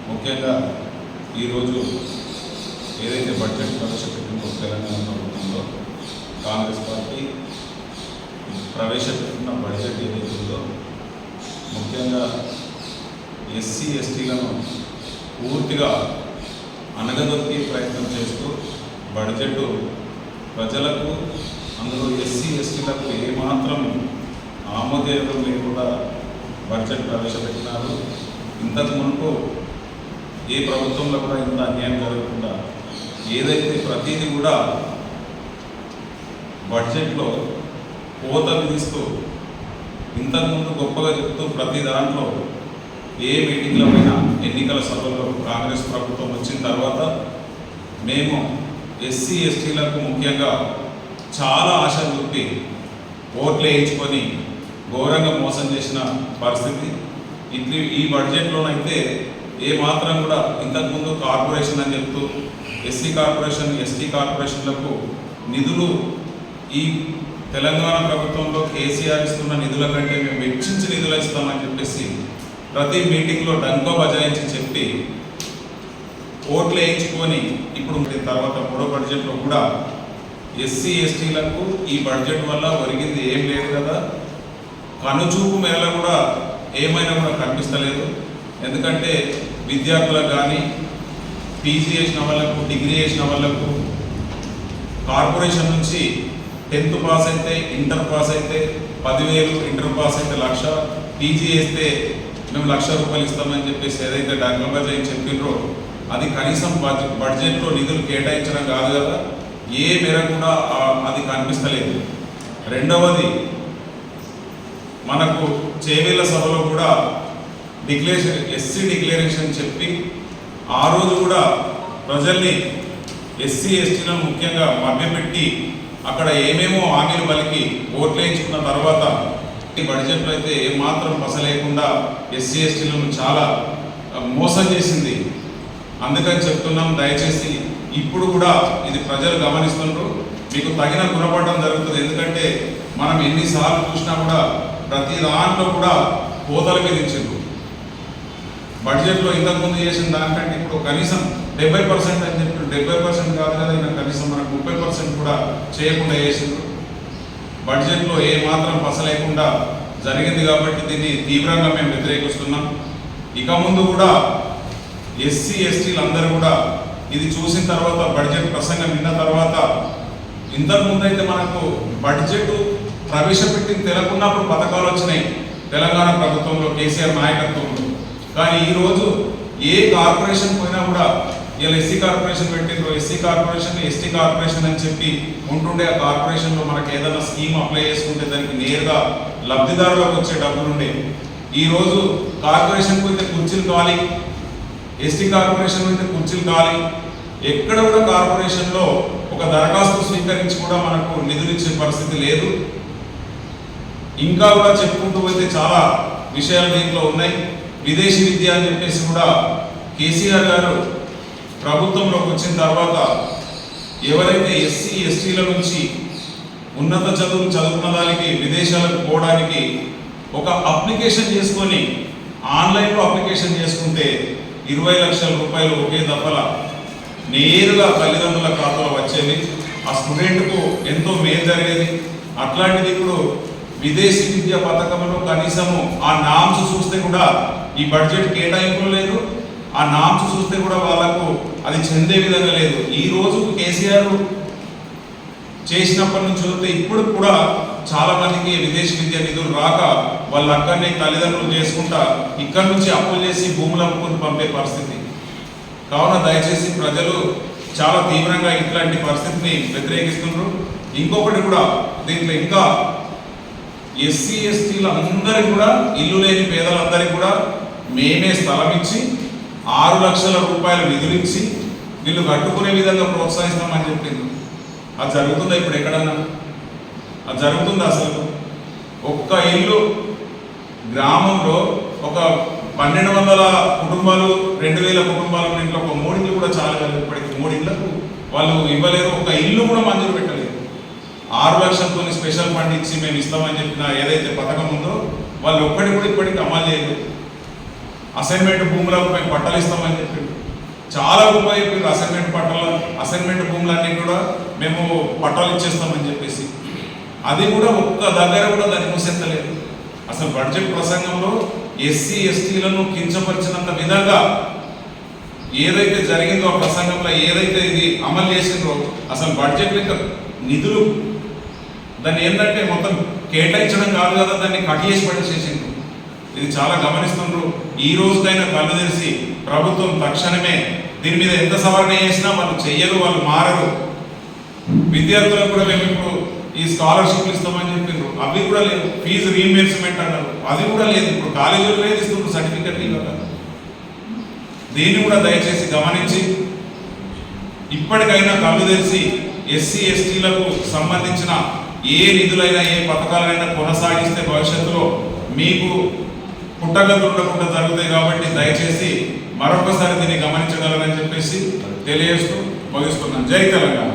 ముఖ్యంగా ఈరోజు ఏదైతే బడ్జెట్ ప్రవేశపెట్టిందో తెలంగాణ ప్రభుత్వంలో కాంగ్రెస్ పార్టీ ప్రవేశపెట్టిన బడ్జెట్ ఏదైతే ఉందో ముఖ్యంగా ఎస్సీ ఎస్టీలను పూర్తిగా అనగదొక్కే ప్రయత్నం చేస్తూ బడ్జెట్ ప్రజలకు అందులో ఎస్సీ ఎస్టీలకు ఏమాత్రం ఆమోదయోగం లేకుండా బడ్జెట్ ప్రవేశపెట్టినారు. ఇంతకు మునుపు ఏ ప్రభుత్వంలో కూడా ఇంత అన్యాయం జరగకుండా ఏదైతే ప్రతిదీ కూడా బడ్జెట్లో కోత విధిస్తూ ఇంతకుముందు గొప్పగా చెప్తూ ప్రతి దాంట్లో ఏ మీటింగ్లో అయినా ఎన్నికల సభల్లో కాంగ్రెస్ ప్రభుత్వం వచ్చిన తర్వాత మేము ఎస్సీ ఎస్టీలకు ముఖ్యంగా చాలా ఆశలు చూపి ఓట్లు వేయించుకొని ఘోరంగా మోసం చేసిన పరిస్థితి. ఈ బడ్జెట్లోనైతే ఏమాత్రం కూడా ఇంతకుముందు కార్పొరేషన్ అని చెప్తూ ఎస్సీ కార్పొరేషన్ ఎస్టీ కార్పొరేషన్లకు నిధులు ఈ తెలంగాణ ప్రభుత్వంలో కేసీఆర్ ఇస్తున్న నిధుల కంటే మేము వెచ్చించి నిధులు ఇస్తామని చెప్పేసి ప్రతి మీటింగ్లో డంకో బజాయించి చెప్పి ఓట్లు వేయించుకొని ఇప్పుడు తర్వాత మూడో బడ్జెట్లో కూడా ఎస్సీ ఎస్టీలకు ఈ బడ్జెట్ వల్ల ఒరిగింది ఏం లేదు కదా, కనుచూపు మేర కూడా ఏమైనా కూడా కనిపిస్తలేదు. ఎందుకంటే విద్యార్థులకు కానీ పీజీ చేసిన వాళ్ళకు డిగ్రీ చేసిన వాళ్ళకు కార్పొరేషన్ నుంచి 10th పాస్ అయితే ఇంటర్ పాస్ అయితే 10,000, ఇంటర్ పాస్ అయితే 1,00,000, పీజీ చేస్తే మేము 1,00,000 రూపాయలు ఇస్తామని చెప్పేసి ఏదైతే డంగబజాయి చెప్పినరో అది కనీసం బడ్జెట్లో నిధులు కేటాయించడం కాదు కదా, ఏ మేర కూడా అది కనిపిస్తలేదు. రెండవది మనకు చేవేళ్ల సభలో కూడా ఎస్సీ డిక్లరేషన్ చెప్పి ఆ రోజు కూడా ప్రజల్ని ఎస్సీ ఎస్టీలను ముఖ్యంగా మభ్యపెట్టి అక్కడ ఏమేమో హామీలు పలికి ఓట్లు వేయించుకున్న తర్వాత ఈ బడ్జెట్లో అయితే ఏమాత్రం పస లేకుండా ఎస్సీ ఎస్టీలను చాలా మోసం చేసింది. అందుకని చెప్తున్నాం, దయచేసి ఇప్పుడు కూడా ఇది ప్రజలు గమనిస్తున్నారు, మీకు తగిన గుణపడడం జరుగుతుంది. ఎందుకంటే మనం ఎన్నిసార్లు చూసినా కూడా ప్రతి దాంట్లో కూడా కోతలు విధించారు. బడ్జెట్లో ఇంతకుముందు చేసిన దానికంటే ఇప్పుడు కనీసం 70% అని చెప్పి 70% కాదు కదా, ఇంకా కనీసం మనకు 30% కూడా చేయకుండా చేసిండ్రు. బడ్జెట్లో ఏ మాత్రం పస లేకుండా జరిగింది కాబట్టి దీన్ని తీవ్రంగా మేము వ్యతిరేకిస్తున్నాం. ఇక ముందు కూడా ఎస్సీ ఎస్టీలు అందరూ కూడా ఇది చూసిన తర్వాత బడ్జెట్ ప్రసంగం విన్న తర్వాత, ఇంతకుముందు అయితే మనకు బడ్జెట్ ప్రవేశపెట్టి తెలకున్నప్పుడు పథకాలు వచ్చినాయి తెలంగాణ ప్రభుత్వంలో కేసీఆర్ నాయకత్వంలో. కానీ ఈరోజు ఏ కార్పొరేషన్ పోయినా కూడా ఇలా ఎస్సీ కార్పొరేషన్ పెట్టిండ్రు, ఎస్సీ కార్పొరేషన్ ఎస్టీ కార్పొరేషన్ అని చెప్పి ఉంటుండే ఆ కార్పొరేషన్లో మనకు ఏదైనా స్కీమ్ అప్లై చేసుకుంటే దానికి నేరుగా లబ్ధిదారులకు వచ్చే డబ్బులుండే. ఈరోజు కార్పొరేషన్కి అయితే కుర్చీలు ఖాళీ, ఎస్టీ కార్పొరేషన్ అయితే కుర్చీలు ఖాళీ. ఎక్కడ కూడా కార్పొరేషన్లో ఒక దరఖాస్తు స్వీకరించి కూడా మనకు నిధులు ఇచ్చే పరిస్థితి లేదు. ఇంకా కూడా చెప్పుకుంటూ పోతే చాలా విషయాలు దీంట్లో ఉన్నాయి. విదేశీ విద్య అని చెప్పేసి కూడా కేసీఆర్ గారు ప్రభుత్వంలోకి వచ్చిన తర్వాత ఎవరైతే ఎస్సీ ఎస్టీల నుంచి ఉన్నత చదువులు చదువుకున్న దానికి విదేశాలకు పోవడానికి ఒక అప్లికేషన్ చేసుకొని ఆన్లైన్లో అప్లికేషన్ చేసుకుంటే 20 లక్షల రూపాయలు ఒకే దఫల నేరుగా తల్లిదండ్రుల ఖాతాలో వచ్చేది. ఆ స్టూడెంట్కు ఎంతో మేలు జరిగేది. అట్లాంటిది ఇప్పుడు విదేశీ విద్యా పథకంలో కనీసము ఆ నామ్స్ చూస్తే కూడా ఈ బడ్జెట్ కేటాయింపులు లేదు, ఆ నామ్స్ చూస్తే కూడా వాళ్ళకు అది చెందే విధంగా లేదు. ఈ రోజు కేసీఆర్ చేసినప్పటి నుంచి చూస్తే ఇప్పుడు కూడా చాలా మందికి విదేశీ విద్యా నిధులు రాక వాళ్ళు అక్కడనే తల్లిదండ్రులు చేసుకుంటా ఇక్కడ నుంచి అప్పులు చేసి భూములు అమ్ముకొని పంపే పరిస్థితి. కావున దయచేసి ప్రజలు చాలా తీవ్రంగా ఇట్లాంటి పరిస్థితిని వ్యతిరేకిస్తున్నారు. ఇంకొకటి కూడా దీంట్లో ఇంకా ఎస్సీ ఎస్టీలు అందరికీ కూడా ఇల్లు లేని పేదలందరికీ కూడా మేమే స్థలం ఇచ్చి 6 లక్షల రూపాయలు నిధులు ఇచ్చి వీళ్ళు కట్టుకునే విధంగా ప్రోత్సహిస్తామని చెప్పింది. అది జరుగుతుందా ఇప్పుడు ఎక్కడన్నా? అది జరుగుతుందా అసలు? ఒక్క ఇల్లు గ్రామంలో ఒక 1200 కుటుంబాలు 2000 కుటుంబాలు ఇంట్లో ఒక 3 ఇళ్ళు కూడా చాలు కదా. ఇప్పటికి 3 ఇళ్లకు వాళ్ళు ఇవ్వలేరు. ఒక ఇల్లు కూడా మంజూరు పెట్టలేదు. 6 లక్షలతో స్పెషల్ ఫండ్ ఇచ్చి మేము ఇస్తామని చెప్పిన ఏదైతే పథకం ఉందో వాళ్ళు ఒక్కటి కూడా ఇప్పటికీ అమలు చేయలేదు. అసైన్మెంట్ భూములకు మేము పట్టాలు ఇస్తామని చెప్పి చాలా గొప్ప చెప్పింది. అసైన్మెంట్ భూములన్నీ కూడా మేము పట్టాలు ఇచ్చేస్తామని చెప్పేసి అది కూడా ఒక్క దగ్గర కూడా దాన్ని మూసెత్తలేదు. అసలు బడ్జెట్ ప్రసంగంలో ఎస్సీ ఎస్టీలను కించపరిచినంత విధంగా ఏదైతే జరిగిందో ఆ ప్రసంగంలో ఏదైతే ఇది అమలు చేసిందో అసలు బడ్జెట్ ఇంకా నిధులు దాన్ని ఏంటంటే మొత్తం కేటాయించడం కాదు కదా, దాన్ని కట్ చేసి పట్టేసేసిండ్రు. ఇది చాలా గమనిస్తుండ్రు. ఈ రోజుకైనా కళ్ళు తెరిచి ప్రభుత్వం తక్షణమే దీని మీద ఎంత సవరణ చేసినా వాళ్ళు చెయ్యరు, వాళ్ళు మారరు. విద్యార్థులకు కూడా మేము ఇప్పుడు ఈ స్కాలర్షిప్లు ఇస్తామని చెప్పిండ్రు, అవి కూడా లేదు. ఫీజు రీఇంబర్స్మెంట్ అన్నారు, అది కూడా లేదు. ఇప్పుడు కాలేజీలు లేదు ఇస్తున్నారు సర్టిఫికెట్లు కదా. దీన్ని కూడా దయచేసి గమనించి ఇప్పటికైనా కళ్ళు తెరిచి ఎస్సీ ఎస్టీలకు సంబంధించిన ఏ నిధులైనా ఏ పథకాలైనా కొనసాగిస్తే భవిష్యత్తులో మీకు పుట్టగతులు ఉండకుండా జరుగుతాయి. కాబట్టి దయచేసి మరొకసారి దీన్ని గమనించగలరని చెప్పేసి తెలియజేస్తూ ముగిస్తున్నాను. జై తెలంగాణ.